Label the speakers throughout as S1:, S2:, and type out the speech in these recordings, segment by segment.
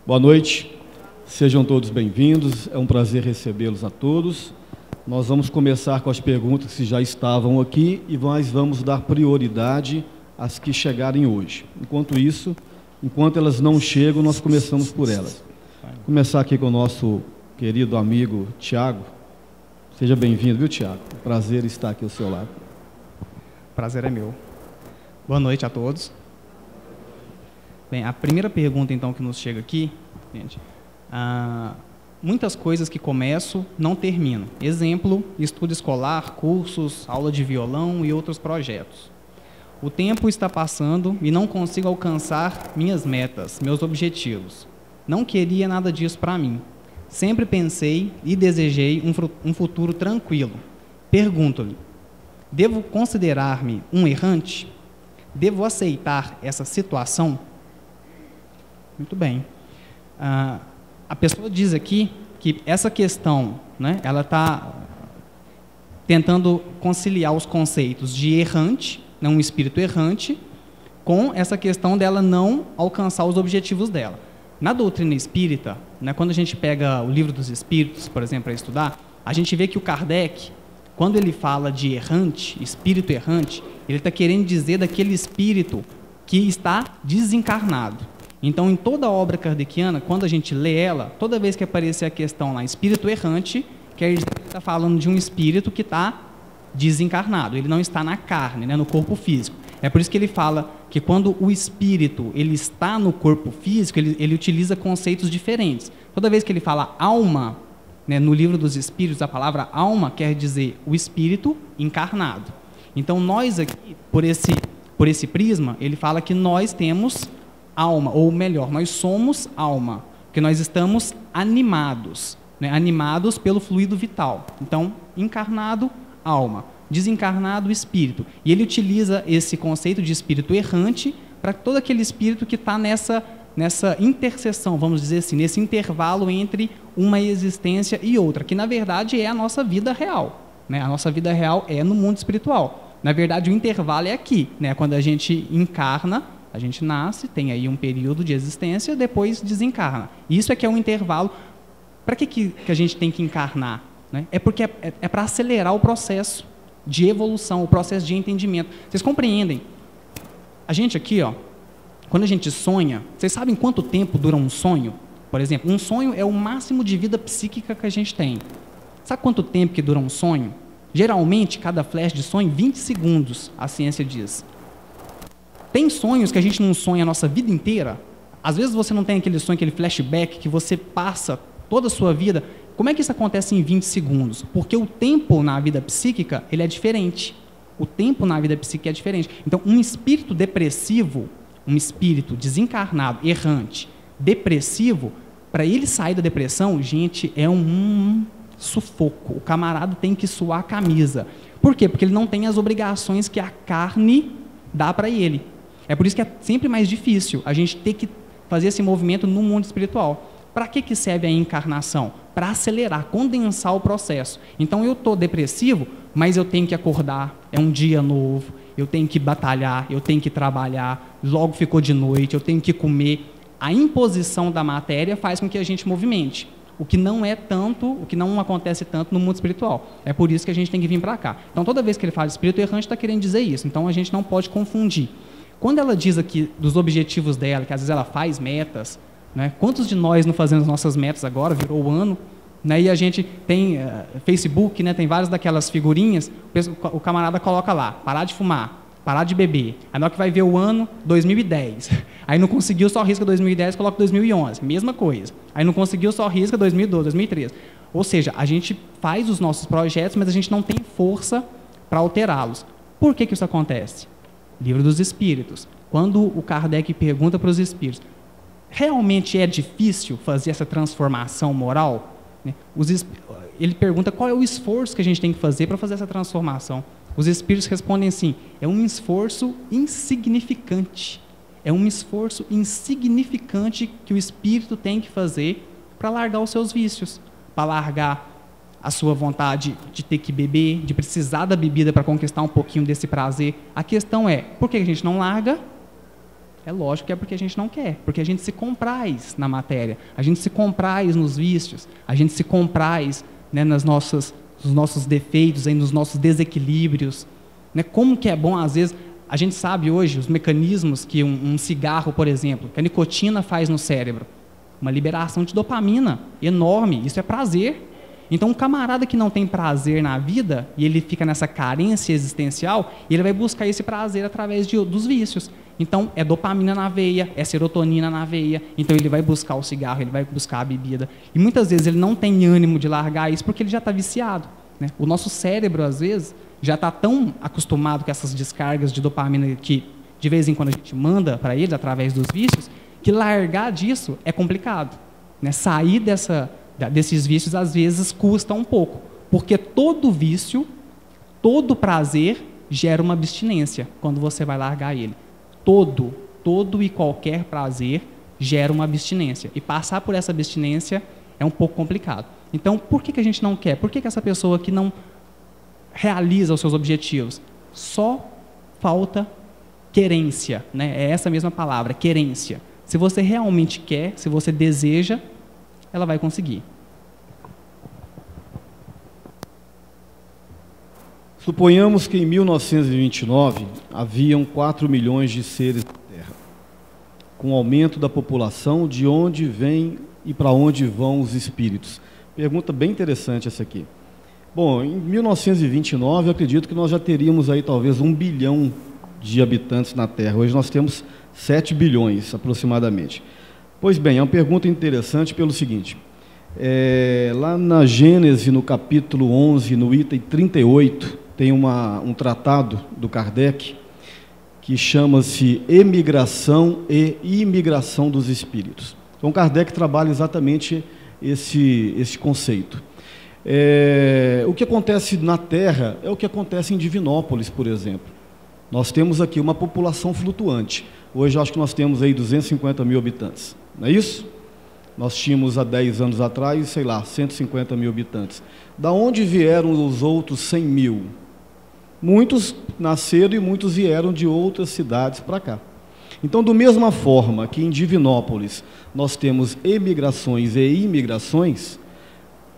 S1: Boa noite, sejam todos bem-vindos, é um prazer recebê-los a todos. Nós vamos começar com as perguntas que já estavam aqui e nós vamos dar prioridade às que chegarem hoje. Enquanto elas não chegam, nós começamos por elas. Vou começar aqui com o nosso querido amigo Tiago. Seja bem-vindo, viu, Tiago? Prazer estar aqui ao seu lado.
S2: Prazer é meu. Boa noite a todos. Bem, a primeira pergunta, então, que nos chega aqui, gente, muitas coisas que começo não termino. Exemplo, estudo escolar, cursos, aula de violão e outros projetos. O tempo está passando e não consigo alcançar minhas metas, meus objetivos. Não queria nada disso para mim. Sempre pensei e desejei um futuro tranquilo. Pergunto-lhe, devo considerar-me um errante? Devo aceitar essa situação? Muito bem. A pessoa diz aqui que essa questão, né, ela está tentando conciliar os conceitos de errante, né, um espírito errante, com essa questão dela não alcançar os objetivos dela. Na doutrina espírita, né, quando a gente pega o Livro dos Espíritos, por exemplo, para estudar, a gente vê que o Kardec, quando ele fala de errante, espírito errante, ele está querendo dizer daquele espírito que está desencarnado. Então, em toda a obra kardeciana, quando a gente lê ela, toda vez que aparecer a questão lá, espírito errante, quer dizer que ele está falando de um espírito que está desencarnado, ele não está na carne, né, no corpo físico. É por isso que ele fala que quando o espírito ele está no corpo físico, ele utiliza conceitos diferentes. Toda vez que ele fala alma, né, no Livro dos Espíritos, a palavra alma quer dizer o espírito encarnado. Então, nós aqui, por esse prisma, ele fala que nós temos alma, ou melhor, nós somos alma, porque nós estamos animados, né, animados pelo fluido vital. Então, encarnado, alma, desencarnado, espírito. E ele utiliza esse conceito de espírito errante para todo aquele espírito que está nessa interseção, vamos dizer assim, nesse intervalo entre uma existência e outra, que na verdade é a nossa vida real, né? A nossa vida real é no mundo espiritual. Na verdade, o intervalo é aqui, né? Quando a gente encarna, a gente nasce, tem aí um período de existência, depois desencarna. Isso é que é um intervalo. Para que a gente tem que encarnar? Né? É porque é para acelerar o processo de evolução, o processo de entendimento. Vocês compreendem? A gente aqui, ó, quando a gente sonha, vocês sabem quanto tempo dura um sonho? Por exemplo, um sonho é o máximo de vida psíquica que a gente tem. Sabe quanto tempo que dura um sonho? Geralmente, cada flash de sonho, 20 segundos, a ciência diz. Tem sonhos que a gente não sonha a nossa vida inteira? Às vezes você não tem aquele sonho, aquele flashback que você passa toda a sua vida. Como é que isso acontece em 20 segundos? Porque o tempo na vida psíquica, ele é diferente. O tempo na vida psíquica é diferente. Então, um espírito depressivo, um espírito desencarnado, errante, depressivo, para ele sair da depressão, gente, é um sufoco. O camarada tem que suar a camisa. Por quê? Porque ele não tem as obrigações que a carne dá para ele. É por isso que é sempre mais difícil a gente ter que fazer esse movimento no mundo espiritual. Para que serve a encarnação? Para acelerar, condensar o processo. Então, eu estou depressivo, mas eu tenho que acordar, é um dia novo, eu tenho que batalhar, eu tenho que trabalhar, logo ficou de noite, eu tenho que comer. A imposição da matéria faz com que a gente movimente, o que não acontece tanto no mundo espiritual. É por isso que a gente tem que vir para cá. Então, toda vez que ele fala de espírito errante, está querendo dizer isso. Então, a gente não pode confundir. Quando ela diz aqui dos objetivos dela, que às vezes ela faz metas, né? Quantos de nós não fazemos nossas metas agora, virou o ano, né? E a gente tem Facebook, né? Tem várias daquelas figurinhas, o camarada coloca lá, parar de fumar, parar de beber. Aí na hora que vai ver o ano, 2010. Aí não conseguiu, só risca 2010, coloca 2011, mesma coisa. Aí não conseguiu, só risca 2012, 2013. Ou seja, a gente faz os nossos projetos, mas a gente não tem força para alterá-los. Por que isso acontece? Livro dos Espíritos. Quando o Kardec pergunta para os espíritos, realmente é difícil fazer essa transformação moral? Ele pergunta qual é o esforço que a gente tem que fazer para fazer essa transformação. Os espíritos respondem assim, é um esforço insignificante. É um esforço insignificante que o espírito tem que fazer para largar os seus vícios, para largar a sua vontade de ter que beber, de precisar da bebida para conquistar um pouquinho desse prazer. A questão é, por que a gente não larga? É lógico que é porque a gente não quer, porque a gente se compraz na matéria, a gente se compraz nos vícios, a gente se compraz, né, nos nossos defeitos, aí, nos nossos desequilíbrios. Né? Como que é bom, às vezes, a gente sabe hoje os mecanismos que um cigarro, por exemplo, que a nicotina faz no cérebro. Uma liberação de dopamina enorme, isso é prazer. Então, um camarada que não tem prazer na vida, e ele fica nessa carência existencial, ele vai buscar esse prazer através dos vícios. Então, é dopamina na veia, é serotonina na veia, então ele vai buscar o cigarro, ele vai buscar a bebida. E muitas vezes ele não tem ânimo de largar isso porque ele já está viciado. Né? O nosso cérebro, às vezes, já está tão acostumado com essas descargas de dopamina que, de vez em quando, a gente manda para ele através dos vícios, que largar disso é complicado. Né? Sair desses vícios, às vezes, custa um pouco, porque todo vício, todo prazer, gera uma abstinência quando você vai largar ele. Todo e qualquer prazer gera uma abstinência, e passar por essa abstinência é um pouco complicado. Então, por que a gente não quer? Por que essa pessoa que não realiza os seus objetivos? Só falta querência, né? É essa mesma palavra, querência. Se você realmente quer, se você deseja, ela vai conseguir.
S1: Suponhamos que em 1929 haviam 4 milhões de seres na Terra. Com o aumento da população, de onde vêm e para onde vão os espíritos? Pergunta bem interessante essa aqui. Bom, em 1929 eu acredito que nós já teríamos aí talvez 1 bilhão de habitantes na Terra. Hoje nós temos 7 bilhões aproximadamente. Pois bem, é uma pergunta interessante pelo seguinte. Lá na Gênesis, no capítulo 11, no item 38, tem um tratado do Kardec que chama-se Emigração e Imigração dos Espíritos. Então, Kardec trabalha exatamente esse conceito. O que acontece na Terra é o que acontece em Divinópolis, por exemplo. Nós temos aqui uma população flutuante. Hoje, acho que nós temos aí 250 mil habitantes, não é isso? Nós tínhamos há 10 anos atrás, sei lá, 150 mil habitantes. Da onde vieram os outros 100 mil? Muitos nasceram e muitos vieram de outras cidades para cá. Então, da mesma forma que em Divinópolis nós temos emigrações e imigrações,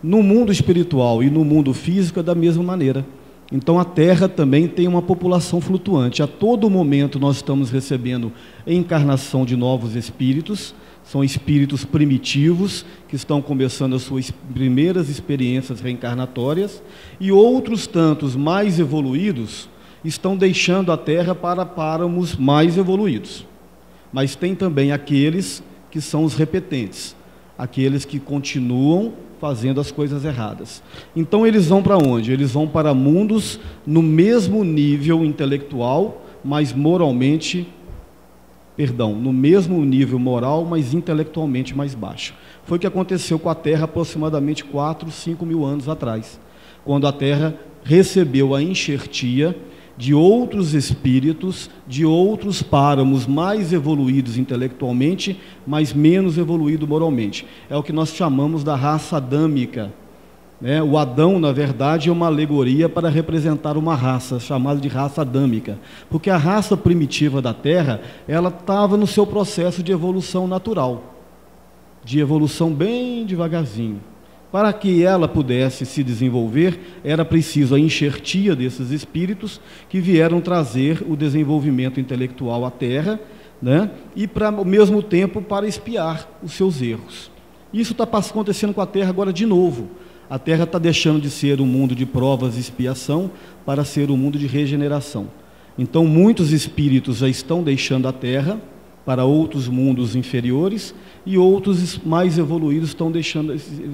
S1: no mundo espiritual e no mundo físico é da mesma maneira. Então, a Terra também tem uma população flutuante. A todo momento nós estamos recebendo encarnação de novos espíritos. São espíritos primitivos que estão começando as suas primeiras experiências reencarnatórias, e outros tantos mais evoluídos estão deixando a Terra para páramos mais evoluídos. Mas tem também aqueles que são os repetentes, aqueles que continuam fazendo as coisas erradas. Então eles vão para onde? Eles vão para mundos no mesmo nível intelectual, mas moralmente no mesmo nível moral, mas intelectualmente mais baixo. Foi o que aconteceu com a Terra aproximadamente 4, 5 mil anos atrás, quando a Terra recebeu a enxertia de outros espíritos, de outros páramos mais evoluídos intelectualmente, mas menos evoluído moralmente. É o que nós chamamos da raça adâmica. O Adão, na verdade, é uma alegoria para representar uma raça, chamada de raça adâmica, porque a raça primitiva da Terra, ela estava no seu processo de evolução natural, de evolução bem devagarzinho. Para que ela pudesse se desenvolver, era preciso a enxertia desses espíritos que vieram trazer o desenvolvimento intelectual à Terra, e, ao mesmo tempo, para espiar os seus erros. Isso está acontecendo com a Terra agora de novo. A Terra está deixando de ser um mundo de provas e expiação para ser um mundo de regeneração. Então, muitos espíritos já estão deixando a Terra para outros mundos inferiores, e outros mais evoluídos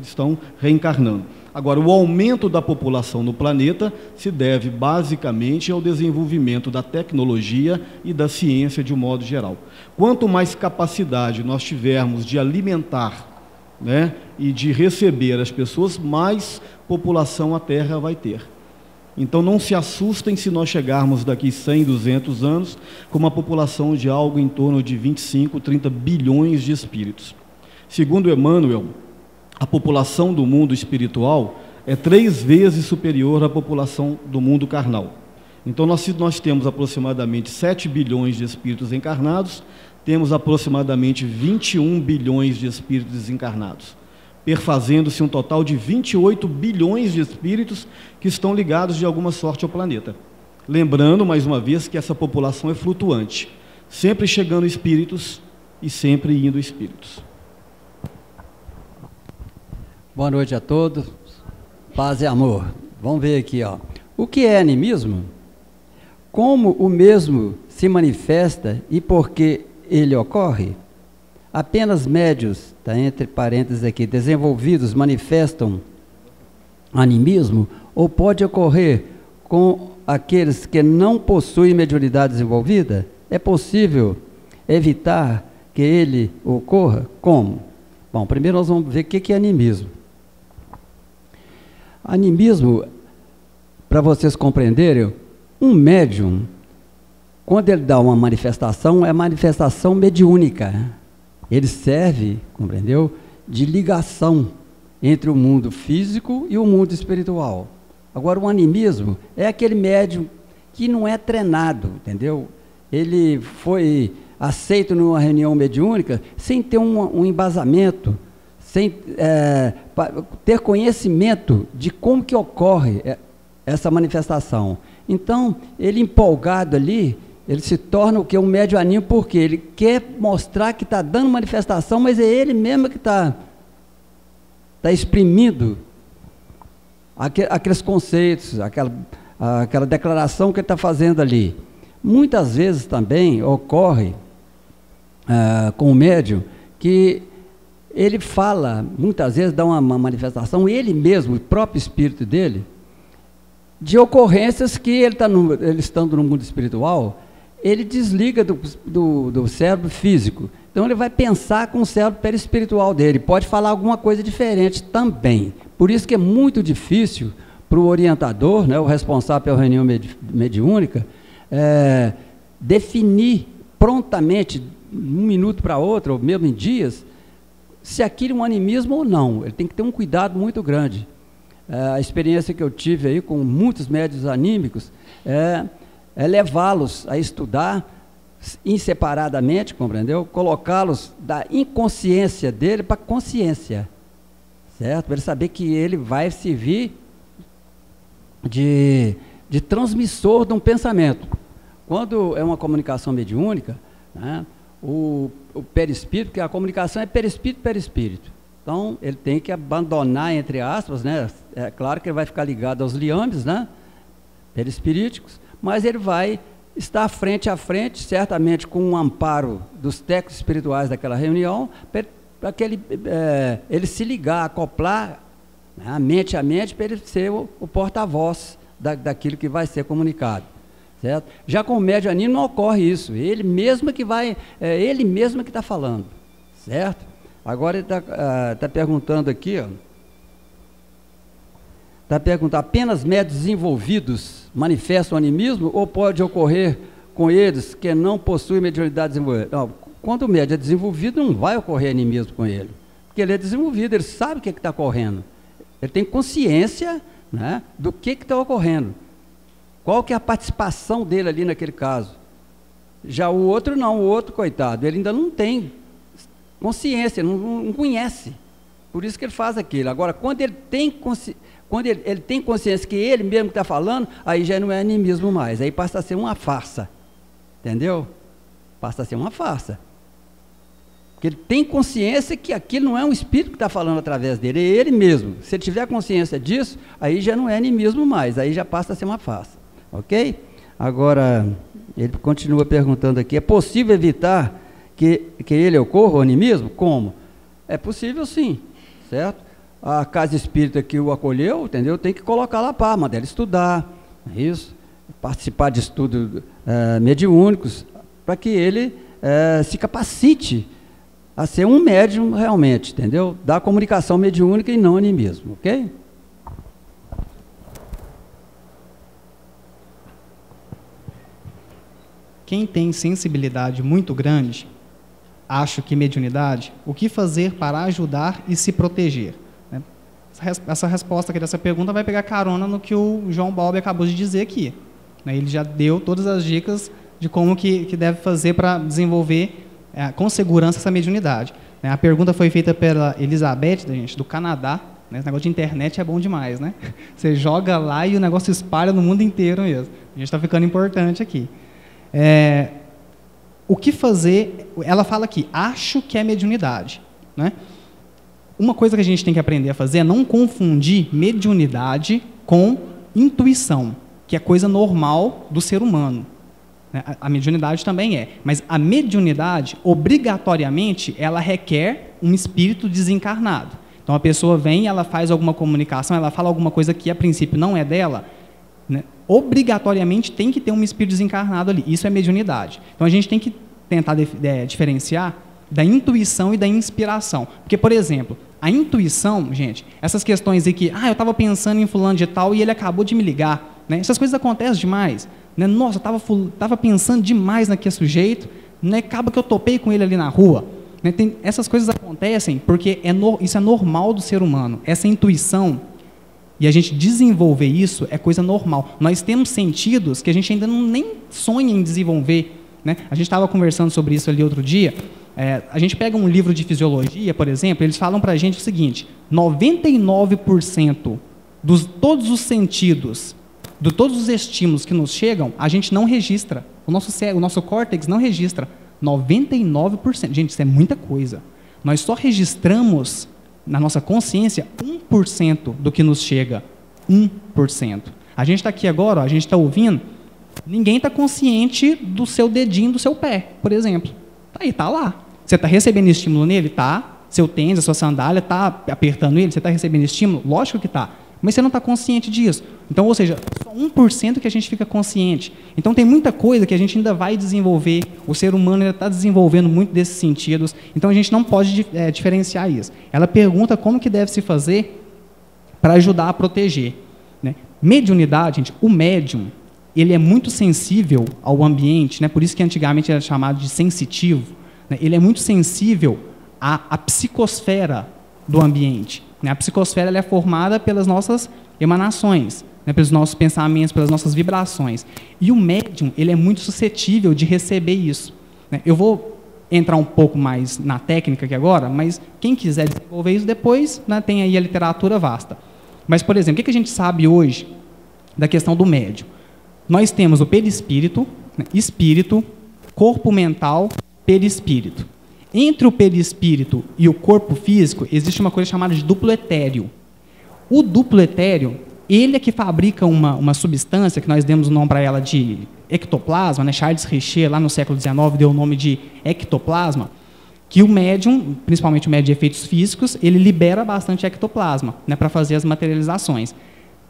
S1: estão reencarnando. Agora, o aumento da população no planeta se deve basicamente ao desenvolvimento da tecnologia e da ciência de um modo geral. Quanto mais capacidade nós tivermos de alimentar, e de receber as pessoas, mais população a Terra vai ter. Então não se assustem se nós chegarmos daqui 100, 200 anos com uma população de algo em torno de 25, 30 bilhões de espíritos. Segundo Emmanuel, a população do mundo espiritual é 3 vezes superior à população do mundo carnal. Então, nós temos aproximadamente 7 bilhões de espíritos encarnados, temos aproximadamente 21 bilhões de espíritos desencarnados, perfazendo-se um total de 28 bilhões de espíritos que estão ligados de alguma sorte ao planeta. Lembrando, mais uma vez, que essa população é flutuante, sempre chegando espíritos e sempre indo espíritos.
S3: Boa noite a todos, paz e amor. Vamos ver aqui, ó. O que é animismo? Como o mesmo se manifesta e por que ele ocorre? Apenas médios, tá entre parênteses aqui, desenvolvidos manifestam animismo, ou pode ocorrer com aqueles que não possuem mediunidade desenvolvida? É possível evitar que ele ocorra? Como? Bom, primeiro nós vamos ver o que é animismo. Animismo, para vocês compreenderem, um médium, quando ele dá uma manifestação, é manifestação mediúnica. Ele serve, compreendeu, de ligação entre o mundo físico e o mundo espiritual. Agora, o animismo é aquele médium que não é treinado, entendeu? Ele foi aceito numa reunião mediúnica sem ter um embasamento, sem ter conhecimento de como que ocorre essa manifestação. Então, ele empolgado ali, ele se torna o que? Um médium anímico, porque ele quer mostrar que está dando manifestação, mas é ele mesmo que está exprimindo aqueles conceitos, aquela declaração que ele está fazendo ali. Muitas vezes também ocorre com o médium que ele fala, muitas vezes dá uma manifestação, ele mesmo, o próprio espírito dele, de ocorrências que ele estando no mundo espiritual, ele desliga do cérebro físico. Então ele vai pensar com o cérebro perispiritual dele, pode falar alguma coisa diferente também. Por isso que é muito difícil para o orientador, né, o responsável pela reunião mediúnica, definir prontamente, de um minuto para outro, ou mesmo em dias, se aquilo é um animismo ou não. Ele tem que ter um cuidado muito grande. A experiência que eu tive aí com muitos médiuns anímicos é levá-los a estudar inseparadamente, compreendeu? Colocá-los da inconsciência dele para a consciência, certo? Para ele saber que ele vai servir de transmissor de um pensamento. Quando é uma comunicação mediúnica, né, o perispírito, porque a comunicação é perispírito. Então, ele tem que abandonar, entre aspas, né? É claro que ele vai ficar ligado aos liames, né, perispiríticos, mas ele vai estar frente a frente, certamente com um amparo dos técnicos espirituais daquela reunião, para que ele se ligar, acoplar, né, a mente, para ele ser o porta-voz daquilo que vai ser comunicado. Certo? Já com o médium anímico não ocorre isso, ele mesmo que está falando, certo? Agora ele está perguntando aqui, ó, está perguntando, apenas médiuns desenvolvidos manifestam animismo ou pode ocorrer com eles que não possuem mediunidade desenvolvida? Não, quando o médium é desenvolvido, não vai ocorrer animismo com ele, porque ele é desenvolvido, ele sabe o que está ocorrendo, ele tem consciência, né, do que está ocorrendo, qual que é a participação dele ali naquele caso. Já o outro não, o outro, coitado, ele ainda não tem consciência, não conhece, por isso que ele faz aquilo. Agora, quando ele tem consciência que ele mesmo está falando, aí já não é animismo mais, aí passa a ser uma farsa, entendeu? Passa a ser uma farsa, porque ele tem consciência que aquilo não é um espírito que está falando através dele, é ele mesmo. Se ele tiver consciência disso, aí já não é animismo mais, aí já passa a ser uma farsa, ok? Agora, ele continua perguntando aqui, é possível evitar que ele ocorra, o animismo? Como? É possível sim, certo? A casa espírita que o acolheu, entendeu? Tem que colocar lá para mandar ele estudar, isso, participar de estudos mediúnicos, para que ele se capacite a ser um médium realmente, entendeu? Da comunicação mediúnica e não animismo, ok?
S2: Quem tem sensibilidade muito grande, acho que mediunidade, o que fazer para ajudar e se proteger? Essa resposta aqui dessa pergunta vai pegar carona no que o João Balbi acabou de dizer aqui. né? Ele já deu todas as dicas de como que deve fazer para desenvolver com segurança essa mediunidade. A pergunta foi feita pela Elizabeth, gente, do Canadá. Esse negócio de internet é bom demais, né? Você joga lá e o negócio espalha no mundo inteiro mesmo. A gente está ficando importante aqui. O que fazer? Ela fala aqui, acho que é mediunidade, né? Uma coisa que a gente tem que aprender a fazer é não confundir mediunidade com intuição, que é coisa normal do ser humano. A mediunidade também é, mas a mediunidade, obrigatoriamente, ela requer um espírito desencarnado. Então, a pessoa vem, ela faz alguma comunicação, ela fala alguma coisa que, a princípio, não é dela, né? Obrigatoriamente tem que ter um espírito desencarnado ali. Isso é mediunidade. Então, a gente tem que tentar diferenciar da intuição e da inspiração. Porque, por exemplo, a intuição, gente, essas questões aí que, eu estava pensando em fulano de tal e ele acabou de me ligar, né? Essas coisas acontecem demais, né? Nossa, eu estava pensando demais naquele sujeito, né? Acaba que eu topei com ele ali na rua. Essas coisas acontecem porque isso é normal do ser humano. Essa intuição, e a gente desenvolver isso é coisa normal. Nós temos sentidos que a gente ainda nem sonha em desenvolver, né? A gente estava conversando sobre isso ali outro dia. A gente pega um livro de fisiologia, por exemplo, eles falam para a gente o seguinte: 99% de todos os sentidos, de todos os estímulos que nos chegam, a gente não registra. O nosso córtex não registra. 99%. Gente, isso é muita coisa. Nós só registramos na nossa consciência 1% do que nos chega. 1%. A gente está aqui agora, a gente está ouvindo, ninguém está consciente do seu dedinho do seu pé, por exemplo. Está lá. Você está recebendo estímulo nele? Está. Seu tênis, a sua sandália, está apertando ele? Você está recebendo estímulo? Lógico que está. Mas você não está consciente disso. Então, ou seja, só 1% que a gente fica consciente. Então, tem muita coisa que a gente ainda vai desenvolver. O ser humano ainda está desenvolvendo muito desses sentidos. Então, a gente não pode diferenciar isso. Ela pergunta como que deve se fazer para ajudar a proteger, né? Mediunidade, gente, o médium, ele é muito sensível ao ambiente, né? Por isso que antigamente era chamado de sensitivo, né? Ele é muito sensível à psicosfera do ambiente. A psicosfera ela é formada pelas nossas emanações, né, pelos nossos pensamentos, pelas nossas vibrações. E o médium ele é muito suscetível de receber isso, né? Eu vou entrar um pouco mais na técnica aqui agora, mas quem quiser desenvolver isso depois, né, tem aí a literatura vasta. Mas, por exemplo, o que a gente sabe hoje da questão do médium? Nós temos o perispírito, né, espírito, corpo mental, perispírito. Entre o perispírito e o corpo físico, existe uma coisa chamada de duplo etéreo. O duplo etéreo, ele é que fabrica uma substância, que nós demos o nome para ela de ectoplasma, né? Charles Richer, lá no século XIX, deu o nome de ectoplasma, que o médium, principalmente o médium de efeitos físicos, ele libera bastante ectoplasma, né, para fazer as materializações.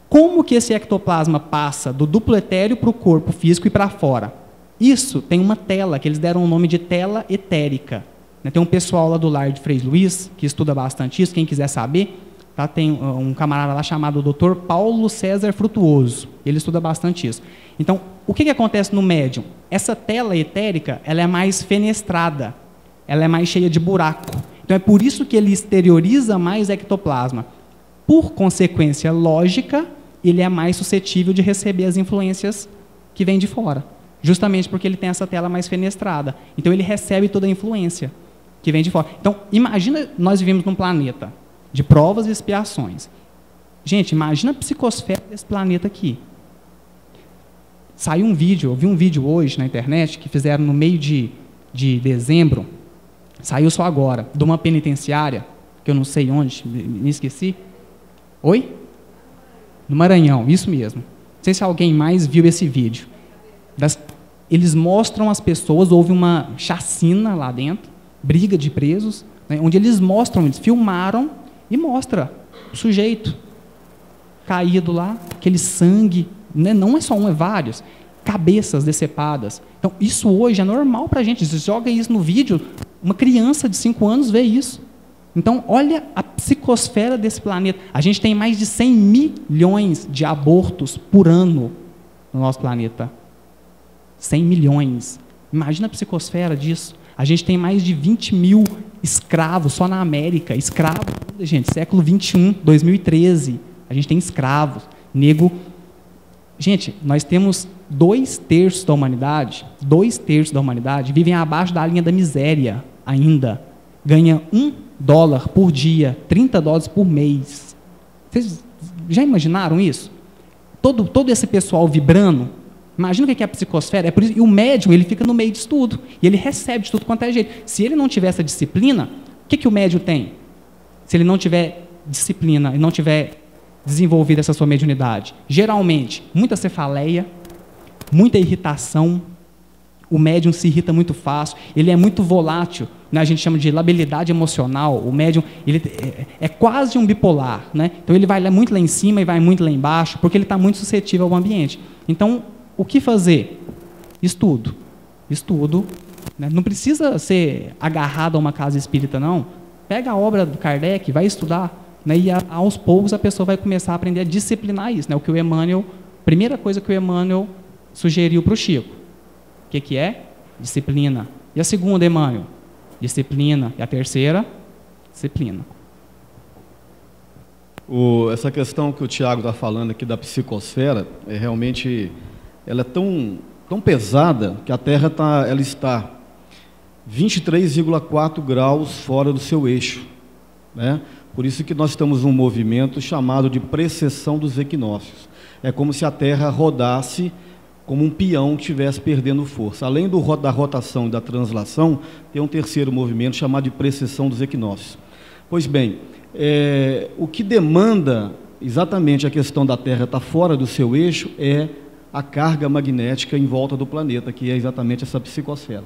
S2: Como que esse ectoplasma passa do duplo etéreo para o corpo físico e para fora? Isso tem uma tela, que eles deram o nome de tela etérica. Tem um pessoal lá do Lar de Frei Luiz, que estuda bastante isso, quem quiser saber, tá? Tem um camarada lá chamado Dr. Paulo César Frutuoso, ele estuda bastante isso. Então, o que acontece no médium? Essa tela etérica, ela é mais fenestrada, ela é mais cheia de buraco. Então, é por isso que ele exterioriza mais ectoplasma. Por consequência lógica, ele é mais suscetível de receber as influências que vêm de fora, justamente porque ele tem essa tela mais fenestrada. Então, ele recebe toda a influência que vem de fora. Então, imagina, nós vivemos num planeta de provas e expiações. Gente, imagina a psicosfera desse planeta aqui. Saiu um vídeo, eu vi um vídeo hoje na internet, que fizeram no meio de dezembro, saiu só agora, de uma penitenciária, que eu não sei onde, me esqueci. Oi? No Maranhão, isso mesmo. Não sei se alguém mais viu esse vídeo. Eles mostram as pessoas, houve uma chacina lá dentro, briga de presos, né, onde eles filmaram e mostra o sujeito caído lá, aquele sangue, né, não é só um, é vários, cabeças decepadas. Então, isso hoje é normal para a gente. Você joga isso no vídeo, uma criança de 5 anos vê isso. Então, olha a psicosfera desse planeta. A gente tem mais de 100 milhões de abortos por ano no nosso planeta. 100 milhões. Imagina a psicosfera disso. A gente tem mais de 20 mil escravos só na América. Escravos, gente, século XXI, 2013. A gente tem escravos. Nego Gente, nós temos 2/3 da humanidade, 2/3 da humanidade vivem abaixo da linha da miséria ainda. Ganha $1 por dia, $30 por mês. Vocês já imaginaram isso? Todo esse pessoal vibrando. Imagina o que é a psicosfera. É por isso, e o médium, ele fica no meio disso tudo. E ele recebe de tudo quanto é jeito. Se ele não tiver essa disciplina, o que o médium tem? Se ele não tiver disciplina e não tiver desenvolvido essa sua mediunidade? Geralmente, muita cefaleia, muita irritação. O médium se irrita muito fácil. Ele é muito volátil. Né? A gente chama de labilidade emocional. O médium ele é quase um bipolar. Né? Então, ele vai muito lá em cima e vai muito lá embaixo, porque ele está muito suscetível ao ambiente. Então, o que fazer? Estudo. Estudo. Né? Não precisa ser agarrado a uma casa espírita, não. Pega a obra do Kardec, vai estudar, né? E aos poucos a pessoa vai começar a aprender a disciplinar isso. Né? O que o Emmanuel, primeira coisa que o Emmanuel sugeriu para o Chico. O que é? Disciplina. E a segunda, Emmanuel? Disciplina. E a terceira? Disciplina.
S1: Essa questão que o Tiago está falando aqui da psicosfera, realmente ela é tão pesada que a Terra ela está 23,4 graus fora do seu eixo. Né? Por isso que nós estamos num movimento chamado de precessão dos equinócios. É como se a Terra rodasse como um peão que estivesse perdendo força. Além da rotação e da translação, tem um terceiro movimento chamado de precessão dos equinócios. Pois bem, o que demanda exatamente a questão da Terra estar fora do seu eixo é a carga magnética em volta do planeta, que é exatamente essa psicosfera.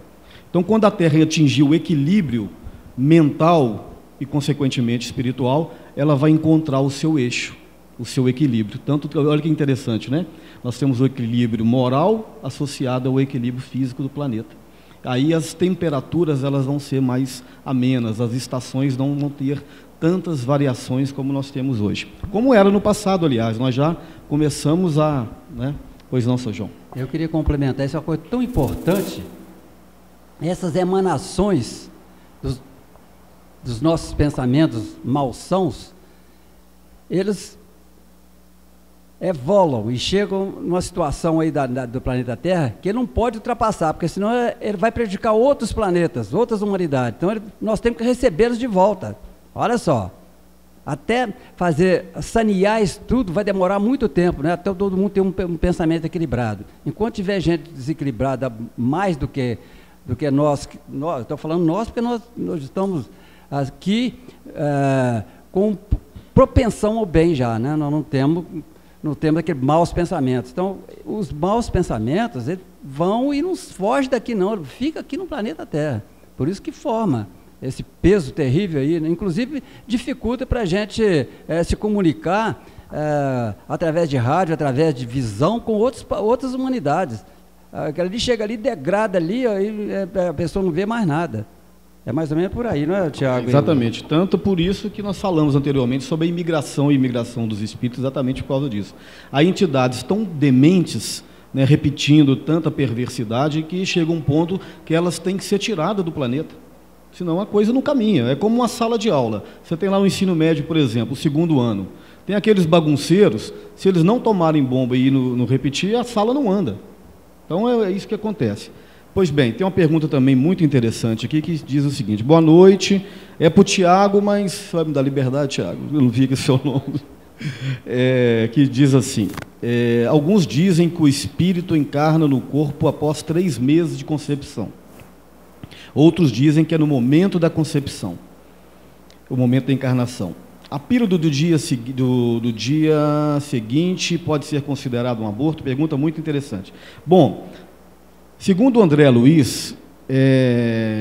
S1: Então, quando a Terra atingir o equilíbrio mental e, consequentemente, espiritual, ela vai encontrar o seu eixo, o seu equilíbrio. Tanto, olha que interessante, né? Nós temos o equilíbrio moral associado ao equilíbrio físico do planeta. Aí as temperaturas elas vão ser mais amenas, as estações não vão ter tantas variações como nós temos hoje. Como era no passado, aliás, nós já começamos a... Né? Pois não, Sr. João?
S3: Eu queria complementar, isso é uma coisa tão importante, essas emanações dos nossos pensamentos malsãos, eles evoluem e chegam numa situação aí do planeta Terra que ele não pode ultrapassar, porque senão ele vai prejudicar outros planetas, outras humanidades. Então nós temos que recebê-los de volta. Olha só, até sanear isso tudo vai demorar muito tempo, né? Até todo mundo ter um pensamento equilibrado. Enquanto tiver gente desequilibrada mais do que nós, estou falando nós porque nós estamos aqui com propensão ao bem já, né? Nós não temos aqueles maus pensamentos. Então, os maus pensamentos eles vão e não fogem daqui não, fica aqui no planeta Terra. Por isso que forma esse peso terrível aí, né? Inclusive dificulta para a gente se comunicar através de rádio, através de visão com outras humanidades. Ali chega ali, degrada ali, aí a pessoa não vê mais nada. É mais ou menos por aí, não é, Tiago?
S1: Exatamente. Tanto por isso que nós falamos anteriormente sobre a imigração e imigração dos espíritos, exatamente por causa disso. Há entidades tão dementes, né, repetindo tanta perversidade, que chega um ponto que elas têm que ser tiradas do planeta. Senão a coisa não caminha. É como uma sala de aula. Você tem lá no ensino médio, por exemplo, o 2º ano. Tem aqueles bagunceiros, se eles não tomarem bomba e não repetir, a sala não anda. Então é isso que acontece. Pois bem, tem uma pergunta também muito interessante aqui que diz o seguinte: boa noite, é para o Tiago, mas vai me dar liberdade, Tiago, eu não vi aqui o seu nome. Que diz assim: alguns dizem que o espírito encarna no corpo após 3 meses de concepção. Outros dizem que é no momento da concepção, o momento da encarnação. A pílula do dia seguinte pode ser considerado um aborto? Pergunta muito interessante. Bom, segundo André Luiz,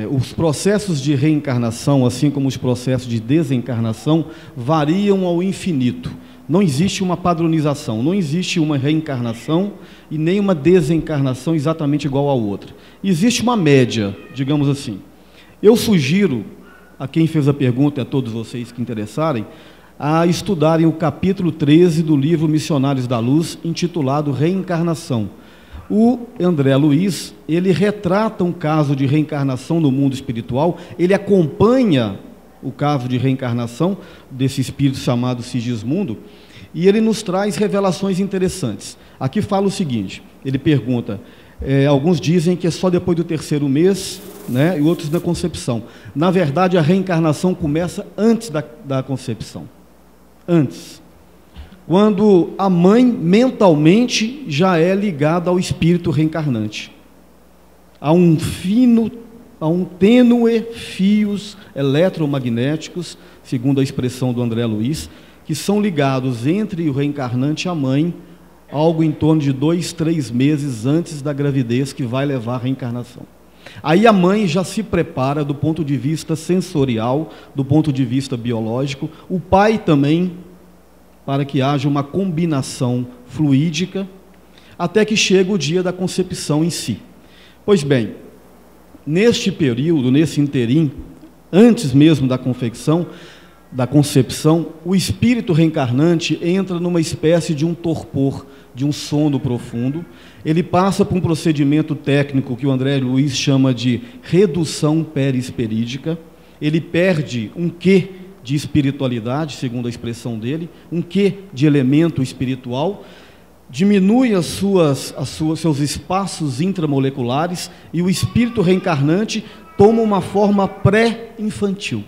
S1: os processos de reencarnação, assim como os processos de desencarnação, variam ao infinito. Não existe uma padronização, não existe uma reencarnação e nem uma desencarnação exatamente igual à outra. Existe uma média, digamos assim. Eu sugiro a quem fez a pergunta e a todos vocês que interessarem, a estudarem o capítulo 13 do livro Missionários da Luz, intitulado Reencarnação. O André Luiz, ele retrata um caso de reencarnação no mundo espiritual, ele acompanha o caso de reencarnação desse espírito chamado Sigismundo, E ele nos traz revelações interessantes. Aqui fala o seguinte, ele pergunta, alguns dizem que é só depois do 3º mês, né, e outros na concepção. Na verdade, a reencarnação começa antes da concepção. Antes. Quando a mãe, mentalmente, já é ligada ao espírito reencarnante. Há um tênue fios eletromagnéticos, segundo a expressão do André Luiz, que são ligados entre o reencarnante e a mãe, algo em torno de 2, 3 meses antes da gravidez que vai levar à reencarnação. Aí a mãe já se prepara do ponto de vista sensorial, do ponto de vista biológico, o pai também, para que haja uma combinação fluídica, até que chega o dia da concepção em si. Pois bem, neste período, nesse interim, antes mesmo da concepção, o espírito reencarnante entra numa espécie de um torpor, de um sono profundo. Ele passa por um procedimento técnico que o André Luiz chama de redução perispirídica. Ele perde um quê de espiritualidade, segundo a expressão dele, um quê de elemento espiritual, diminui seus espaços intramoleculares e o espírito reencarnante toma uma forma pré-infantil.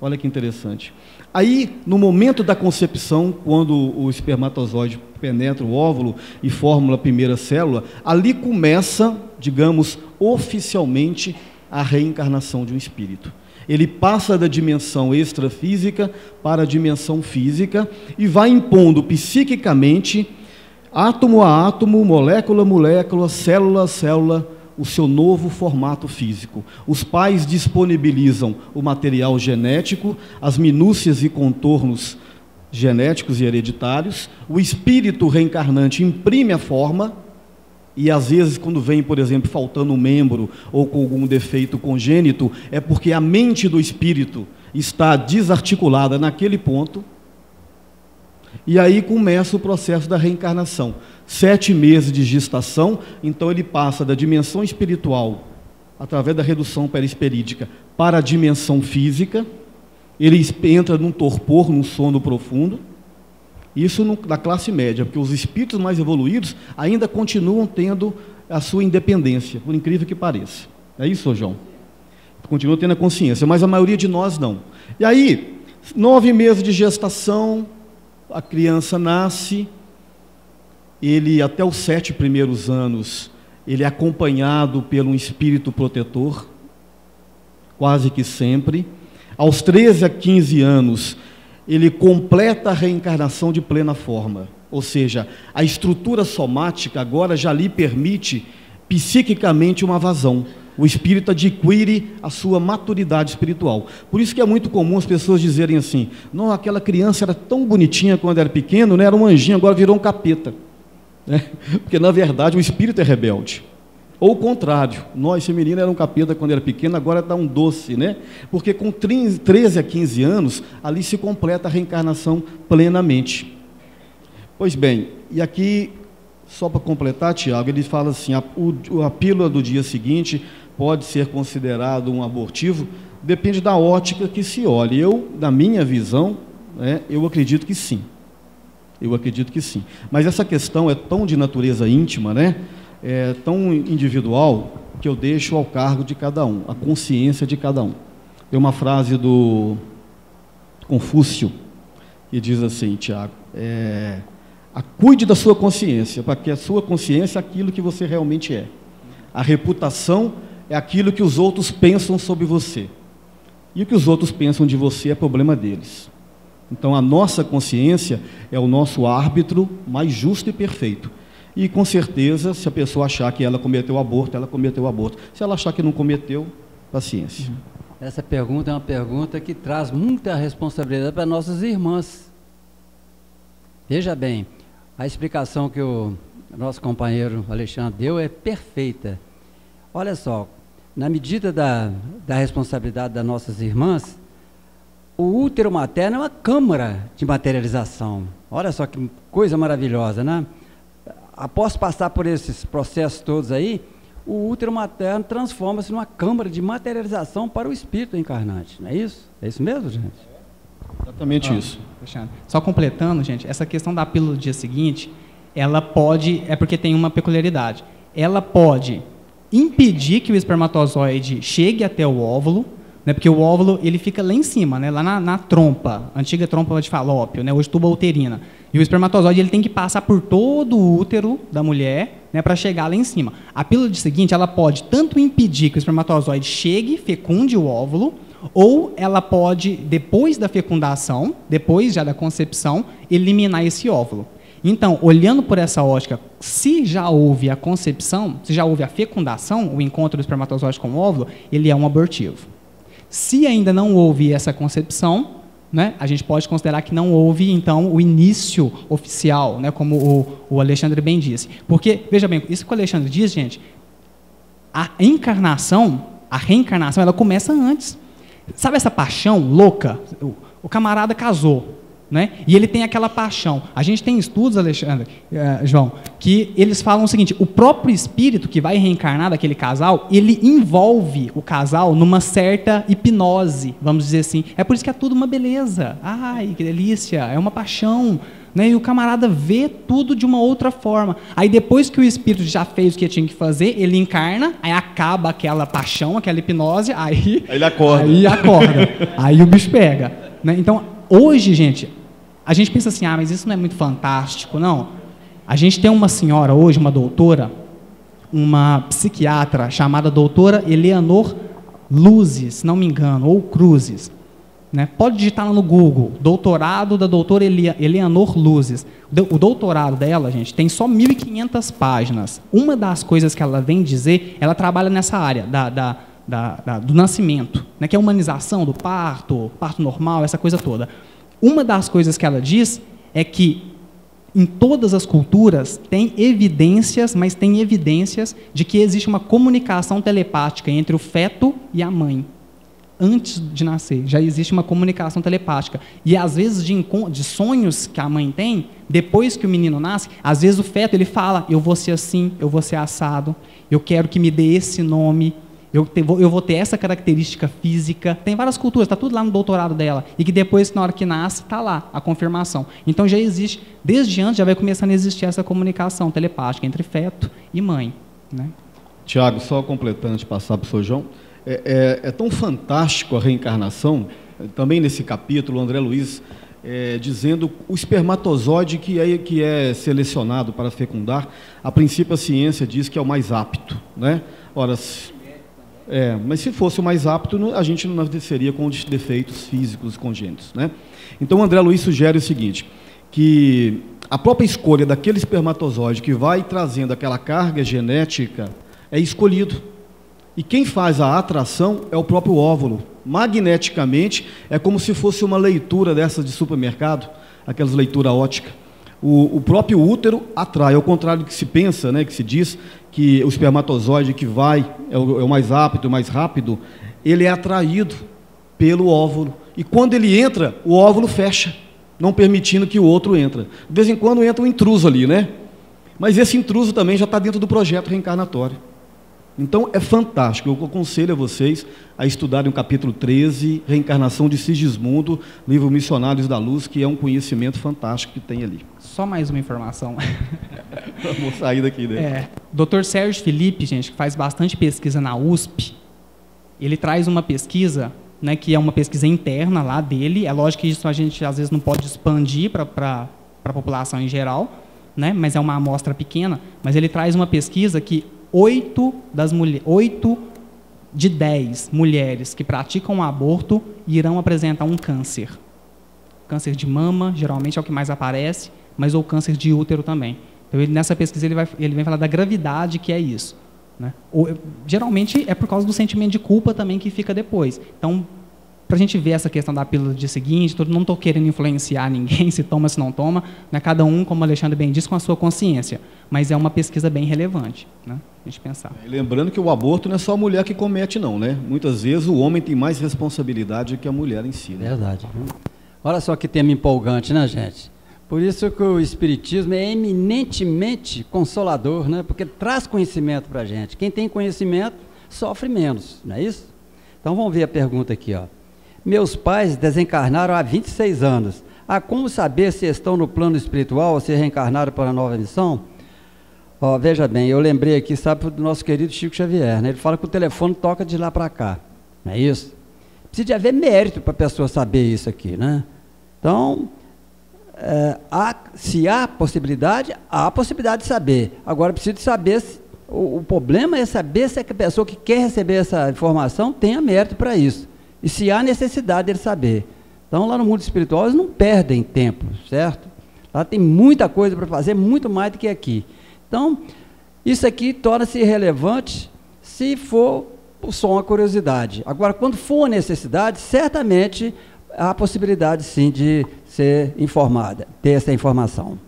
S1: Olha que interessante. Aí, no momento da concepção, quando o espermatozoide penetra o óvulo e forma a primeira célula, ali começa, digamos, oficialmente a reencarnação de um espírito. Ele passa da dimensão extrafísica para a dimensão física e vai impondo psiquicamente, átomo a átomo, molécula a molécula, célula a célula, o seu novo formato físico. Os pais disponibilizam o material genético, as minúcias e contornos genéticos e hereditários, o espírito reencarnante imprime a forma, e às vezes quando vem, por exemplo, faltando um membro ou com algum defeito congênito, é porque a mente do espírito está desarticulada naquele ponto, e aí começa o processo da reencarnação. 7 meses de gestação, então ele passa da dimensão espiritual, através da redução perispirídica, para a dimensão física, ele entra num torpor, num sono profundo, isso na classe média, porque os espíritos mais evoluídos ainda continuam tendo a sua independência, por incrível que pareça. É isso, João? Continuam tendo a consciência, mas a maioria de nós não. E aí, 9 meses de gestação, a criança nasce, ele até os 7 primeiros anos, ele é acompanhado por um espírito protetor, quase que sempre. Aos 13 a 15 anos, ele completa a reencarnação de plena forma, ou seja, a estrutura somática agora já lhe permite psiquicamente uma vazão. O espírito adquire a sua maturidade espiritual. Por isso que é muito comum as pessoas dizerem assim: não, aquela criança era tão bonitinha quando era pequeno, né? Era um anjinho, agora virou um capeta. Né? Porque na verdade o espírito é rebelde. Ou o contrário, esse menino era um capeta quando era pequeno, agora está um doce, né? Porque com 13 a 15 anos, ali se completa a reencarnação plenamente. Pois bem, e aqui, só para completar, Tiago, ele fala assim, a pílula do dia seguinte pode ser considerado um abortivo, depende da ótica que se olhe. Na minha visão, eu acredito que sim. Eu acredito que sim. Mas essa questão é tão de natureza íntima, né? É tão individual, que eu deixo ao cargo de cada um, a consciência de cada um. Tem uma frase do Confúcio, que diz assim, Tiago, cuide da sua consciência, para que a sua consciência é aquilo que você realmente é. A reputação é aquilo que os outros pensam sobre você. E o que os outros pensam de você é problema deles. Então a nossa consciência é o nosso árbitro mais justo e perfeito. E com certeza, se a pessoa achar que ela cometeu aborto, ela cometeu aborto. Se ela achar que não cometeu, paciência.
S3: Essa pergunta é uma pergunta que traz muita responsabilidade para nossas irmãs. Veja bem, a explicação que o nosso companheiro Alexandre deu é perfeita. Olha só, na medida da responsabilidade das nossas irmãs, o útero materno é uma câmara de materialização. Olha só que coisa maravilhosa, né? Após passar por esses processos todos aí, o útero materno transforma-se numa câmara de materialização para o espírito encarnante. Não é isso? É isso mesmo, gente?
S1: Exatamente isso.
S2: Alexandre. Só completando, gente, essa questão da pílula do dia seguinte, ela pode, é porque tem uma peculiaridade, ela pode impedir que o espermatozoide chegue até o óvulo, né, porque o óvulo ele fica lá em cima, né, lá na trompa, antiga trompa de Falópio, né, hoje tuba uterina. E o espermatozoide ele tem que passar por todo o útero da mulher, né, para chegar lá em cima. A pílula de seguinte, ela pode tanto impedir que o espermatozoide chegue, fecunde o óvulo, ou ela pode, depois da fecundação, depois já da concepção, eliminar esse óvulo. Então, olhando por essa ótica, se já houve a concepção, se já houve a fecundação, o encontro do espermatozoide com o óvulo, ele é um abortivo. Se ainda não houve essa concepção, né, a gente pode considerar que não houve, então, o início oficial, né, como o Alexandre bem disse. Porque, veja bem, isso que o Alexandre diz, gente, a reencarnação, ela começa antes. Sabe essa paixão louca? O camarada casou, né? E ele tem aquela paixão. A gente tem estudos, Alexandre, João, que eles falam o seguinte: o próprio espírito que vai reencarnar daquele casal, ele envolve o casal numa certa hipnose, vamos dizer assim. É por isso que é tudo uma beleza. Ai, que delícia, é uma paixão. Né? E o camarada vê tudo de uma outra forma. Aí depois que o espírito já fez o que tinha que fazer, ele encarna, aí acaba aquela paixão, aquela hipnose, aí ele acorda. Aí o bicho pega. Né? Então, hoje, gente, a gente pensa assim, mas isso não é muito fantástico, não. A gente tem uma senhora hoje, uma doutora, uma psiquiatra chamada doutora Eleanor Luzes, se não me engano, ou Cruzes. Né? Pode digitar lá no Google, doutorado da doutora Eleanor Luzes. O doutorado dela, gente, tem só 1.500 páginas. Uma das coisas que ela vem dizer, ela trabalha nessa área do nascimento, né? Que é a humanização do parto, parto normal, essa coisa toda. Uma das coisas que ela diz é que em todas as culturas tem evidências, mas tem evidências de que existe uma comunicação telepática entre o feto e a mãe. Antes de nascer, já existe uma comunicação telepática. E às vezes de sonhos que a mãe tem, depois que o menino nasce, às vezes o feto ele fala, eu vou ser assim, eu vou ser assado, eu quero que me dê esse nome, eu vou ter essa característica física. Tem várias culturas, está tudo lá no doutorado dela. E que depois, na hora que nasce, está lá a confirmação. Então já existe, desde antes já vai começando a existir essa comunicação telepática entre feto e mãe. Né?
S1: Tiago, só completando antes de passar para o Sr. João, é tão fantástico a reencarnação, também nesse capítulo, o André Luiz dizendo o espermatozoide que é selecionado para fecundar, a princípio a ciência diz que é o mais apto, né? Ora, mas se fosse o mais apto, a gente não nasceria com defeitos físicos congênitos, né? Então o André Luiz sugere o seguinte, que a própria escolha daquele espermatozoide que vai trazendo aquela carga genética é escolhido. E quem faz a atração é o próprio óvulo. Magneticamente, é como se fosse uma leitura dessas de supermercado, aquelas leituras óticas. O próprio útero atrai, ao contrário do que se pensa, né, que se diz que o espermatozoide que vai, é o mais apto, o mais rápido, ele é atraído pelo óvulo. E quando ele entra, o óvulo fecha, não permitindo que o outro entre. De vez em quando entra um intruso ali, né? Mas esse intruso também já está dentro do projeto reencarnatório. Então, é fantástico. Eu aconselho a vocês a estudarem o capítulo 13, Reencarnação de Sigismundo, livro Missionários da Luz, que é um conhecimento fantástico que tem ali.
S2: Só mais uma informação.
S1: Vamos sair daqui, né?
S2: Dr. Sérgio Felipe, gente, que faz bastante pesquisa na USP, ele traz uma pesquisa, né, que é uma pesquisa interna lá dele. É lógico que isso a gente, às vezes, não pode expandir para a população em geral, né, mas é uma amostra pequena. Mas ele traz uma pesquisa que 8 de 10 mulheres que praticam aborto irão apresentar um câncer. Câncer de mama, geralmente é o que mais aparece, mas ou câncer de útero também. Então, nessa pesquisa, ele vem falar da gravidade que é isso. Né? Geralmente é por causa do sentimento de culpa também que fica depois. Então, para a gente ver essa questão da pílula do dia seguinte, não estou querendo influenciar ninguém, se toma, se não toma, né? Cada um, como o Alexandre bem disse, com a sua consciência. Mas é uma pesquisa bem relevante, né? A gente pensar.
S1: Lembrando que o aborto não é só a mulher que comete, não, né? Muitas vezes o homem tem mais responsabilidade que a mulher em si. Né?
S3: Verdade. Olha só que tema empolgante, né, gente? Por isso que o Espiritismo é eminentemente consolador, né? Porque traz conhecimento para a gente. Quem tem conhecimento sofre menos, não é isso? Então vamos ver a pergunta aqui, ó. Meus pais desencarnaram há 26 anos. como saber se estão no plano espiritual ou se reencarnaram para a nova missão? Veja bem, eu lembrei aqui, sabe, do nosso querido Chico Xavier, né? Ele fala que o telefone toca de lá para cá, não é isso? Precisa de haver mérito para a pessoa saber isso aqui, né? Então, se há possibilidade de saber. Agora, precisa de saber, o problema é saber se a pessoa que quer receber essa informação tenha mérito para isso. E se há necessidade dele saber. Então, lá no mundo espiritual, eles não perdem tempo, certo? Lá tem muita coisa para fazer, muito mais do que aqui. Então, isso aqui torna-se irrelevante se for só uma curiosidade. Agora, quando for uma necessidade, certamente há a possibilidade, sim, de ser informada, ter essa informação.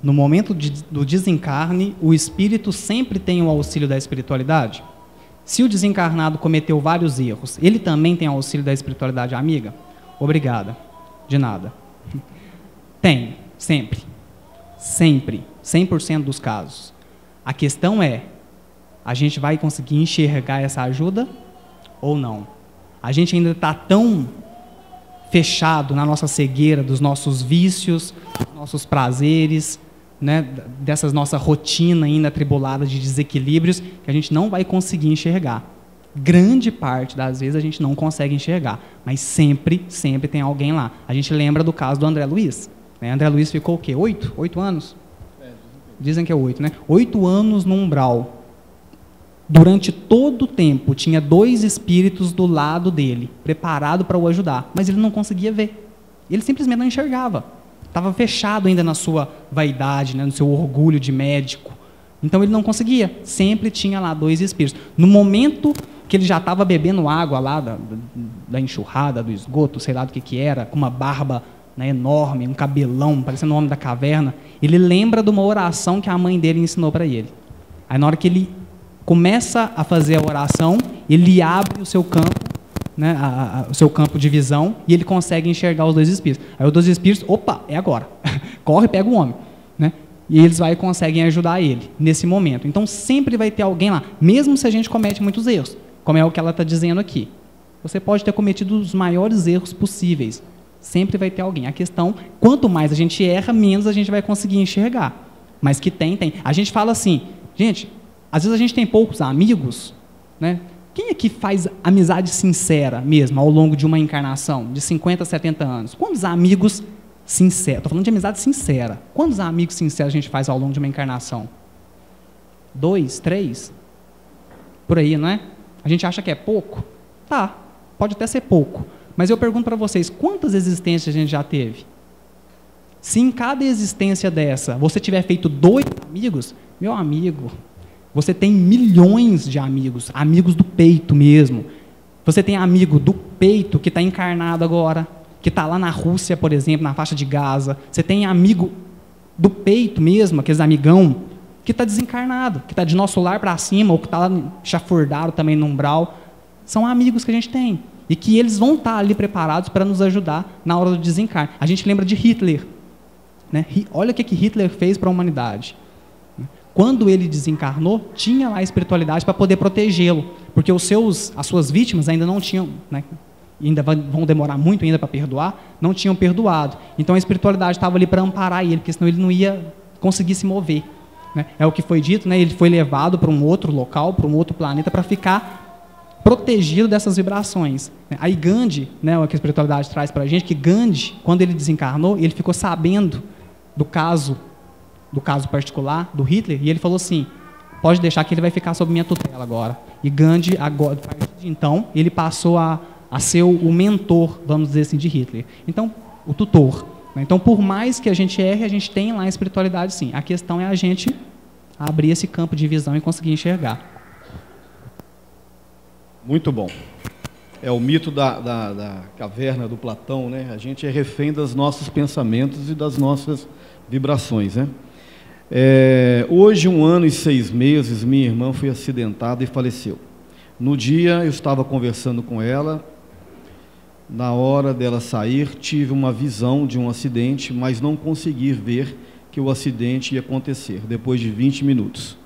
S2: No momento do desencarne, o espírito sempre tem o auxílio da espiritualidade? Se o desencarnado cometeu vários erros, ele também tem auxílio da espiritualidade amiga? Obrigada. De nada. Tem, sempre. Sempre. 100% dos casos. A questão é, a gente vai conseguir enxergar essa ajuda ou não? A gente ainda está tão fechado na nossa cegueira dos nossos vícios, dos nossos prazeres, né, dessa nossa rotina ainda atribulada de desequilíbrios, que a gente não vai conseguir enxergar. Grande parte das vezes a gente não consegue enxergar, mas sempre, sempre tem alguém lá. A gente lembra do caso do André Luiz. Né? André Luiz ficou o quê? 8 anos? Dizem que é 8, né? 8 anos no umbral. Durante todo o tempo, tinha 2 espíritos do lado dele, preparado para o ajudar, mas ele não conseguia ver. Ele simplesmente não enxergava. Estava fechado ainda na sua vaidade, né, no seu orgulho de médico. Então ele não conseguia. Sempre tinha lá 2 espíritos. No momento que ele já estava bebendo água lá da enxurrada, do esgoto, sei lá do que era, com uma barba, né, enorme, um cabelão, parecendo o homem da caverna, ele lembra de uma oração que a mãe dele ensinou para ele. Aí na hora que ele começa a fazer a oração, ele abre o seu campo, né, o seu campo de visão, e ele consegue enxergar os 2 espíritos. Aí os 2 espíritos, opa, é agora. Corre, pega o homem. Né? E eles conseguem ajudar ele nesse momento. Então sempre vai ter alguém lá, mesmo se a gente comete muitos erros, como é o que ela está dizendo aqui. Você pode ter cometido os maiores erros possíveis. Sempre vai ter alguém. A questão, quanto mais a gente erra, menos a gente vai conseguir enxergar. Mas que tem. A gente fala assim, gente, às vezes a gente tem poucos amigos, né? Quem aqui faz amizade sincera mesmo, ao longo de uma encarnação, de 50, 70 anos? Quantos amigos sinceros? Estou falando de amizade sincera. Quantos amigos sinceros a gente faz ao longo de uma encarnação? 2, 3? Por aí, não é? A gente acha que é pouco? Tá, pode até ser pouco. Mas eu pergunto para vocês, quantas existências a gente já teve? Se em cada existência dessa você tiver feito 2 amigos, meu amigo, você tem milhões de amigos, amigos do peito mesmo. Você tem amigo do peito que está encarnado agora, que está lá na Rússia, por exemplo, na faixa de Gaza. Você tem amigo do peito mesmo, aqueles amigão, que está desencarnado, que está de nosso lar para cima, ou que está lá chafurdado também no umbral. São amigos que a gente tem. E que eles vão estar ali preparados para nos ajudar na hora do desencarne. A gente lembra de Hitler. Né? Olha o que Hitler fez para a humanidade. Quando ele desencarnou, tinha lá a espiritualidade para poder protegê-lo, porque as suas vítimas ainda não tinham, né, ainda vão demorar muito ainda para perdoar, não tinham perdoado. Então a espiritualidade estava ali para amparar ele, porque senão ele não ia conseguir se mover. Né? É o que foi dito, né? Ele foi levado para um outro local, para um outro planeta, para ficar protegido dessas vibrações. Aí Gandhi, né, o que a espiritualidade traz para a gente, que Gandhi, quando ele desencarnou, ele ficou sabendo do caso particular do Hitler, e ele falou assim, pode deixar que ele vai ficar sob minha tutela agora. E Gandhi, agora, a partir de então, ele passou a ser o mentor, vamos dizer assim, de Hitler. Então, o tutor. Então, por mais que a gente erre, a gente tem lá a espiritualidade, sim. A questão é a gente abrir esse campo de visão e conseguir enxergar.
S1: Muito bom. É o mito da caverna do Platão, né? A gente é refém dos nossos pensamentos e das nossas vibrações, né? Hoje, 1 ano e 6 meses, minha irmã foi acidentada e faleceu. No dia, eu estava conversando com ela. Na hora dela sair, tive uma visão de um acidente, mas não consegui ver que o acidente ia acontecer, depois de 20 minutos.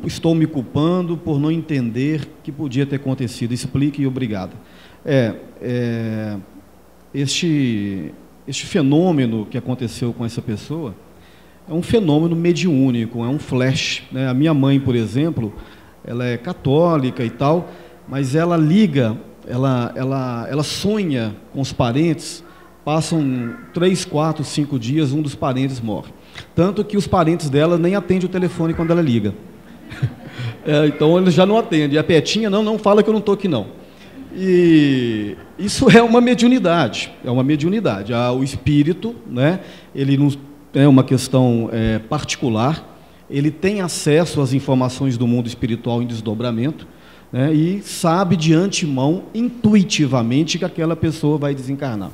S1: Estou me culpando por não entender que podia ter acontecido. Explique e obrigado. Este fenômeno que aconteceu com essa pessoa é um fenômeno mediúnico, é um flash, né? A minha mãe, por exemplo, ela é católica e tal, mas ela liga, ela sonha com os parentes, passam 3, 4, 5 dias, um dos parentes morre. Tanto que os parentes dela nem atendem o telefone quando ela liga. Então eles já não atendem. E a Petinha, não fala que eu não estou aqui não. E isso é uma mediunidade, O espírito, né, ele não é uma questão particular, ele tem acesso às informações do mundo espiritual em desdobramento, né, e sabe de antemão, intuitivamente, que aquela pessoa vai desencarnar.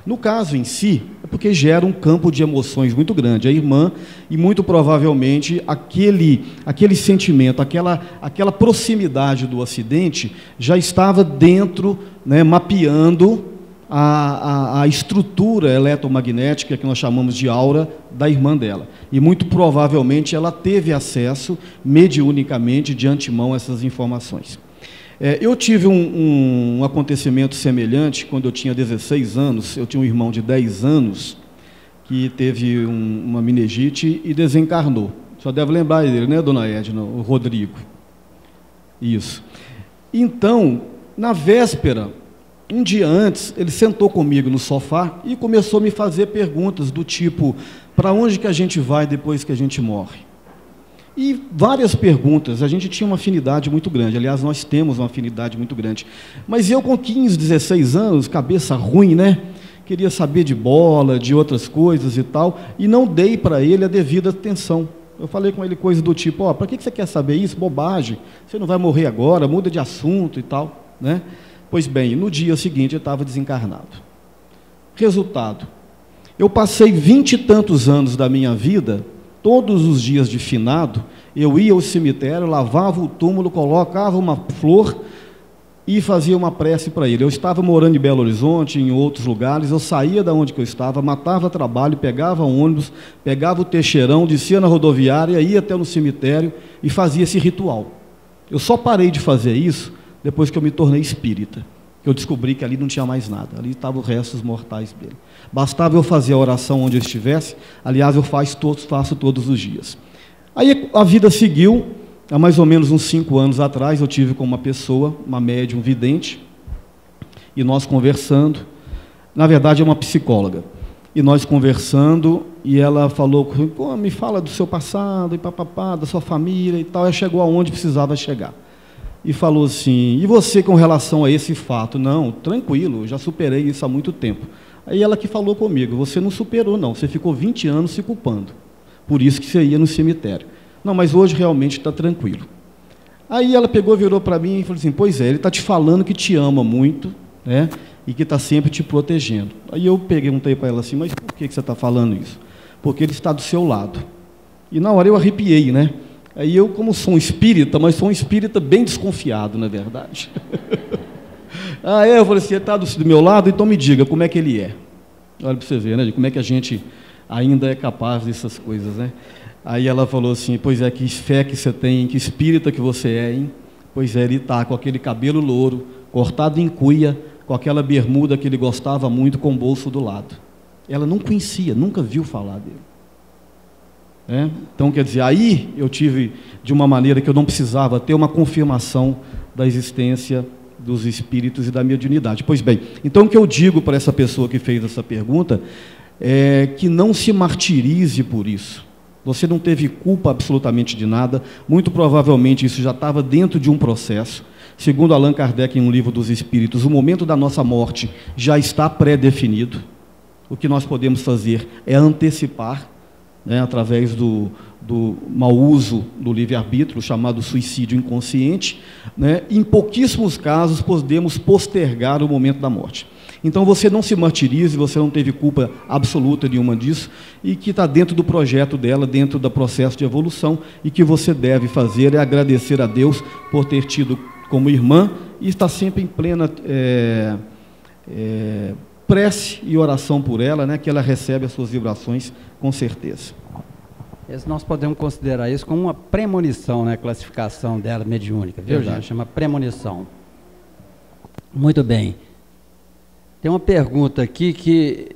S1: No caso em si, é porque gera um campo de emoções muito grande. A irmã, e muito provavelmente aquele sentimento, aquela proximidade do acidente já estava dentro, né, mapeando a estrutura eletromagnética que nós chamamos de aura da irmã dela. E muito provavelmente ela teve acesso mediunicamente de antemão a essas informações. Eu tive um acontecimento semelhante quando eu tinha 16 anos. Eu tinha um irmão de 10 anos que teve uma meningite e desencarnou. Só deve lembrar dele, né, dona Edna? O Rodrigo. Isso. Então, na véspera, um dia antes, ele sentou comigo no sofá e começou a me fazer perguntas do tipo: para onde que a gente vai depois que a gente morre? E várias perguntas. A gente tinha uma afinidade muito grande, aliás, nós temos uma afinidade muito grande. Mas eu com 15, 16 anos, cabeça ruim, né? Queria saber de bola, de outras coisas e tal, e não dei para ele a devida atenção. Eu falei com ele coisas do tipo: para que você quer saber isso? Bobagem, você não vai morrer agora, muda de assunto e tal, né? Pois bem, no dia seguinte eu estava desencarnado. Resultado, eu passei 20 e tantos anos da minha vida, todos os dias de finado, eu ia ao cemitério, lavava o túmulo, colocava uma flor e fazia uma prece para ele. Eu estava morando em Belo Horizonte, em outros lugares, eu saía da onde que eu estava, matava trabalho, pegava ônibus, pegava o Teixeirão, descia na rodoviária, ia até no cemitério e fazia esse ritual. Eu só parei de fazer isso depois que eu me tornei espírita. Eu descobri que ali não tinha mais nada, ali estavam os restos mortais dele. Bastava eu fazer a oração onde eu estivesse, aliás, eu faço todos os dias. Aí a vida seguiu. Há mais ou menos uns 5 anos atrás, eu tive com uma pessoa, uma médium vidente, e nós conversando, na verdade é uma psicóloga, e nós conversando, e ela falou: pô, me fala do seu passado, e papapá, da sua família e tal. Ela chegou aonde precisava chegar. E falou assim: e você com relação a esse fato? Não, tranquilo, eu já superei isso há muito tempo. Aí ela que falou comigo: você não superou não, você ficou 20 anos se culpando, por isso que você ia no cemitério. Não, mas hoje realmente está tranquilo. Aí ela pegou, virou para mim e falou assim: pois é, ele está te falando que te ama muito, né, e que está sempre te protegendo. Aí eu perguntei para ela assim: mas por que você está falando isso? Porque ele está do seu lado. E na hora eu arrepiei, né? Aí eu, como sou um espírita, mas sou um espírita bem desconfiado, na verdade. Eu falei assim: ele está do meu lado, então me diga como é que ele é. Olha para você ver, né, como é que a gente ainda é capaz dessas coisas, né? Aí ela falou assim: pois é, que fé que você tem, que espírita que você é, hein? Pois é, ele está com aquele cabelo louro, cortado em cuia, com aquela bermuda que ele gostava muito, com o bolso do lado. Ela não conhecia, nunca viu falar dele. Então, quer dizer, aí eu tive, de uma maneira que eu não precisava, ter uma confirmação da existência dos espíritos e da mediunidade. Pois bem, então o que eu digo para essa pessoa que fez essa pergunta é que não se martirize por isso. Você não teve culpa absolutamente de nada, muito provavelmente isso já estava dentro de um processo. Segundo Allan Kardec, em um livro dos Espíritos, o momento da nossa morte já está pré-definido. O que nós podemos fazer é antecipar, né, através do mau uso do livre-arbítrio, chamado suicídio inconsciente, né. Em pouquíssimos casos podemos postergar o momento da morte. Então você não se martirize, você não teve culpa absoluta nenhuma disso, e que está dentro do projeto dela, dentro do processo de evolução, e que você deve fazer é agradecer a Deus por ter tido como irmã, e estar sempre em plena prece e oração por ela, né, que ela recebe as suas vibrações com certeza.
S3: Nós podemos considerar isso como uma premonição, né? A classificação dela mediúnica, viu,
S1: Verdade.
S3: gente? Chama premonição. Muito bem. Tem uma pergunta aqui que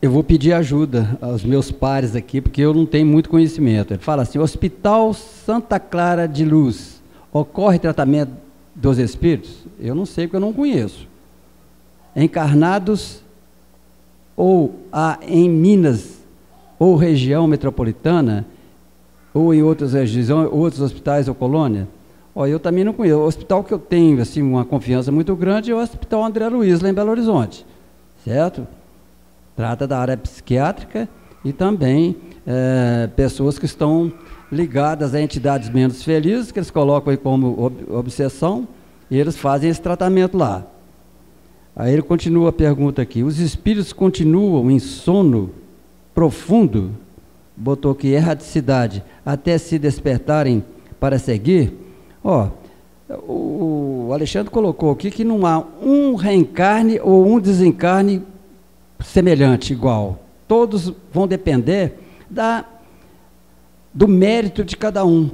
S3: eu vou pedir ajuda aos meus pares aqui, porque eu não tenho muito conhecimento. Ele fala assim: Hospital Santa Clara de Luz, ocorre tratamento dos espíritos? Eu não sei, porque eu não conheço. Encarnados ou em Minas ou região metropolitana, ou em outras regiões, outros hospitais ou colônia? Eu também não conheço. O hospital que eu tenho assim, uma confiança muito grande é o Hospital André Luiz, lá em Belo Horizonte, certo? Trata da área psiquiátrica e também pessoas que estão ligadas a entidades menos felizes, que eles colocam aí como obsessão, e eles fazem esse tratamento lá. Aí ele continua a pergunta aqui: os espíritos continuam em sono profundo, botou aqui erraticidade, até se despertarem para seguir? O Alexandre colocou aqui que não há um reencarne ou um desencarne semelhante, igual. Todos vão depender do mérito de cada um,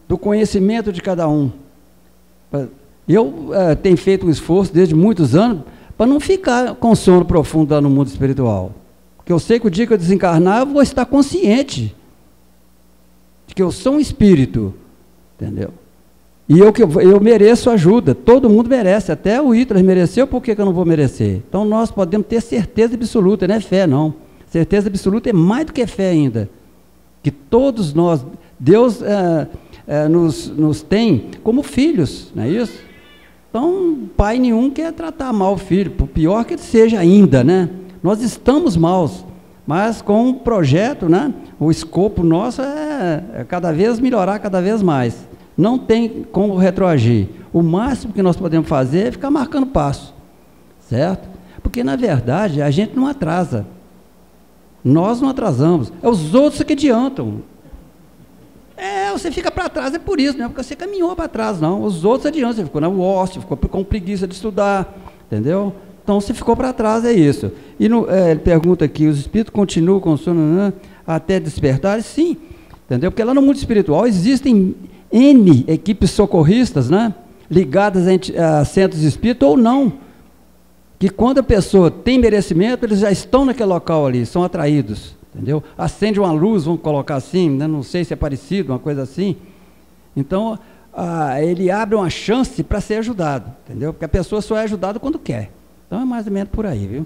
S3: do conhecimento de cada um. Eu tenho feito um esforço desde muitos anos para não ficar com sono profundo lá no mundo espiritual. Porque eu sei que o dia que eu desencarnar, eu vou estar consciente de que eu sou um espírito, entendeu? E eu mereço ajuda, todo mundo merece, até o Hitler mereceu, por que eu não vou merecer? Então nós podemos ter certeza absoluta, não é fé não, certeza absoluta é mais do que fé ainda, que todos nós, Deus nos tem como filhos, não é isso? Então pai nenhum quer tratar mal o filho, por pior que ele seja ainda, né? Nós estamos maus, mas com o projeto, né? O escopo nosso é cada vez melhorar, cada vez mais. Não tem como retroagir. O máximo que nós podemos fazer é ficar marcando passo, certo? Porque, na verdade, a gente não atrasa. Nós não atrasamos. É os outros que adiantam. Você fica para trás, é por isso, não é porque você caminhou para trás, não. Os outros adiantam. Você ficou na UOS, ficou com preguiça de estudar, entendeu? Então, você ficou para trás, é isso. E ele pergunta aqui: os espíritos continuam com sono até despertar? Sim, entendeu? Porque lá no mundo espiritual existem N equipes socorristas, né, ligadas a centros espíritas ou não, que quando a pessoa tem merecimento, eles já estão naquele local ali, são atraídos, entendeu? Acende uma luz, vamos colocar assim, né, não sei se é parecido, uma coisa assim. Então, ele abre uma chance para ser ajudado, entendeu? Porque a pessoa só é ajudada quando quer. Então é mais ou menos por aí, viu?